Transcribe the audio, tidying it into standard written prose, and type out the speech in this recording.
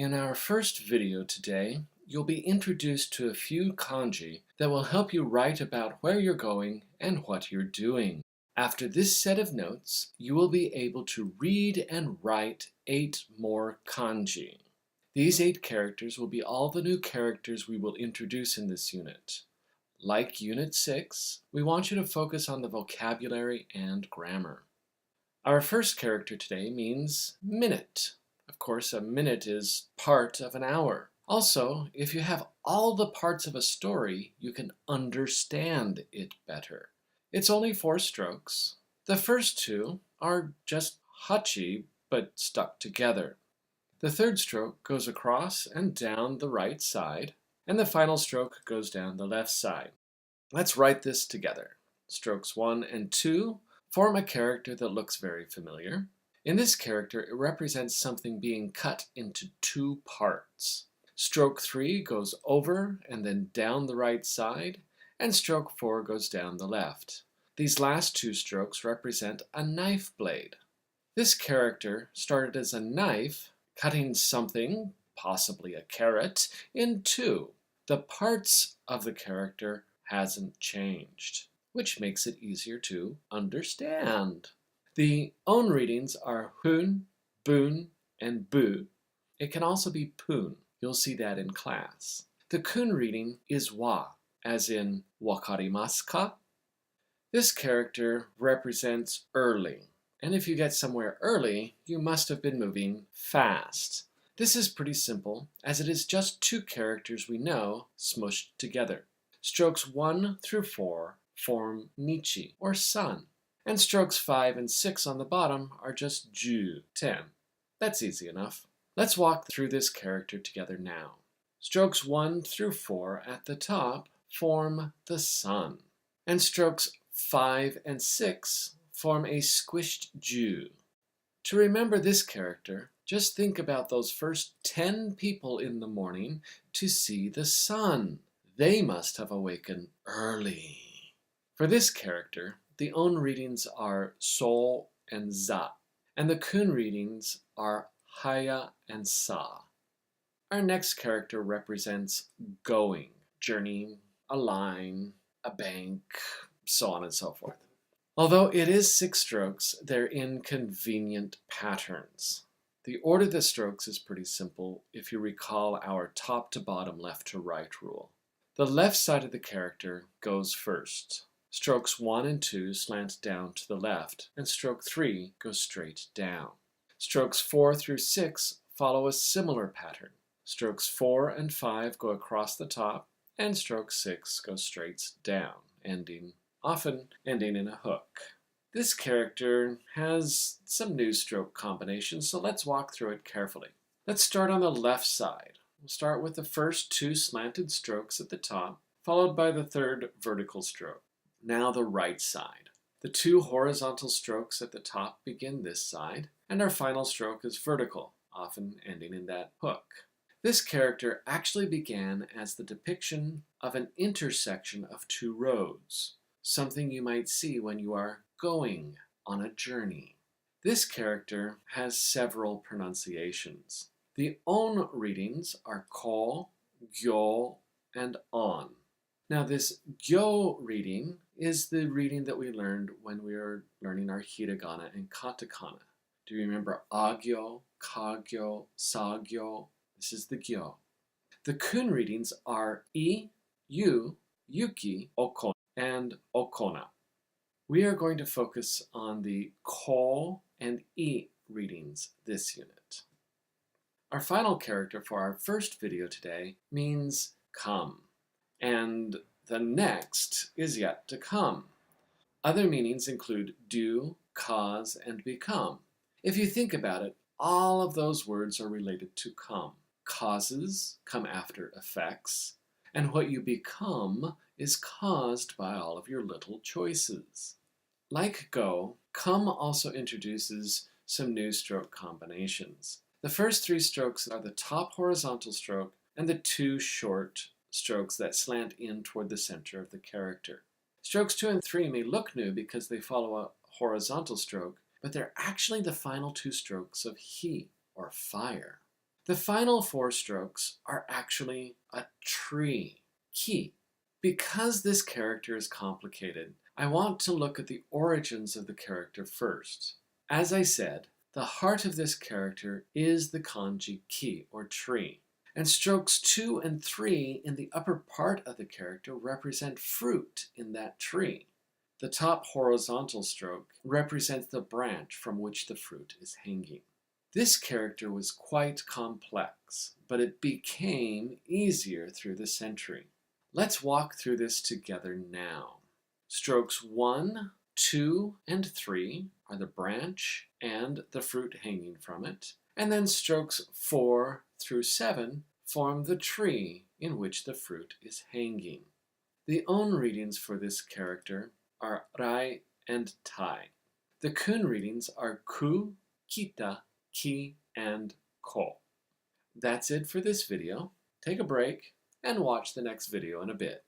In our first video today, you'll be introduced to a few kanji that will help you write about where you're going and what you're doing. After this set of notes, you will be able to read and write 8 more kanji. These 8 characters will be all the new characters we will introduce in this unit. Like Unit 6, we want you to focus on the vocabulary and grammar. Our first character today means minute. Of course, a minute is part of an hour. Also, if you have all the parts of a story, you can understand it better. It's only 4 strokes. The first 2 are just hachi, but stuck together. The third stroke goes across and down the right side, and the final stroke goes down the left side. Let's write this together. Strokes 1 and 2 form a character that looks very familiar. In this character, it represents something being cut into 2 parts. Stroke 3 goes over and then down the right side, and stroke 4 goes down the left. These last 2 strokes represent a knife blade. This character started as a knife, cutting something, possibly a carrot, in 2. The parts of the character hasn't changed, which makes it easier to understand. The own readings are hun, bun, and bu. It can also be pun. You'll see that in class. The kun reading is wa, as in wakarimasu ka? This character represents early, and if you get somewhere early, you must have been moving fast. This is pretty simple, as it is just 2 characters we know smushed together. Strokes 1 through 4 form nichi, or sun, and strokes 5 and 6 on the bottom are just ju, 10. That's easy enough. Let's walk through this character together now. Strokes 1 through 4 at the top form the sun, and strokes 5 and 6 form a squished ju. To remember this character, just think about those first 10 people in the morning to see the sun. They must have awakened early. For this character, the own readings are so and za, and the kun readings are haya and sa. Our next character represents going, journeying, a line, a bank, so on and so forth. Although it is 6 strokes, they're in convenient patterns. The order of the strokes is pretty simple if you recall our top to bottom, left to right rule. The left side of the character goes first. Strokes 1 and 2 slant down to the left, and stroke 3 goes straight down. Strokes 4 through 6 follow a similar pattern. Strokes 4 and 5 go across the top, and stroke 6 goes straight down, often ending in a hook. This character has some new stroke combinations, so let's walk through it carefully. Let's start on the left side. We'll start with the first 2 slanted strokes at the top, followed by the third vertical stroke. Now the right side. The 2 horizontal strokes at the top begin this side, and our final stroke is vertical, often ending in that hook. This character actually began as the depiction of an intersection of 2 roads, something you might see when you are going on a journey. This character has several pronunciations. The own readings are ko, gyo, and on. Now this gyo reading is the reading that we learned when we were learning our hiragana and katakana. Do you remember agyo, kagyo, sagyo? This is the gyo. The kun readings are I, Yu, Yuki, Okona, and Okona. We are going to focus on the ko and I readings this unit. Our final character for our first video today means come, and the next is yet to come. Other meanings include do, cause, and become. If you think about it, all of those words are related to come. Causes come after effects, and what you become is caused by all of your little choices. Like go, come also introduces some new stroke combinations. The first 3 strokes are the top horizontal stroke and the 2 short strokes that slant in toward the center of the character. Strokes 2 and 3 may look new because they follow a horizontal stroke, but they're actually the final 2 strokes of hi, or fire. The final 4 strokes are actually a tree, ki. Because this character is complicated, I want to look at the origins of the character first. As I said, the heart of this character is the kanji ki, or tree. And strokes 2 and 3 in the upper part of the character represent fruit in that tree. The top horizontal stroke represents the branch from which the fruit is hanging. This character was quite complex, but it became easier through the century. Let's walk through this together now. Strokes 1, 2, and 3 are the branch and the fruit hanging from it, and then strokes 4 through 7 form the tree in which the fruit is hanging. The own readings for this character are rai and tai. The kun readings are ku, kita, ki, and ko. That's it for this video. Take a break and watch the next video in a bit.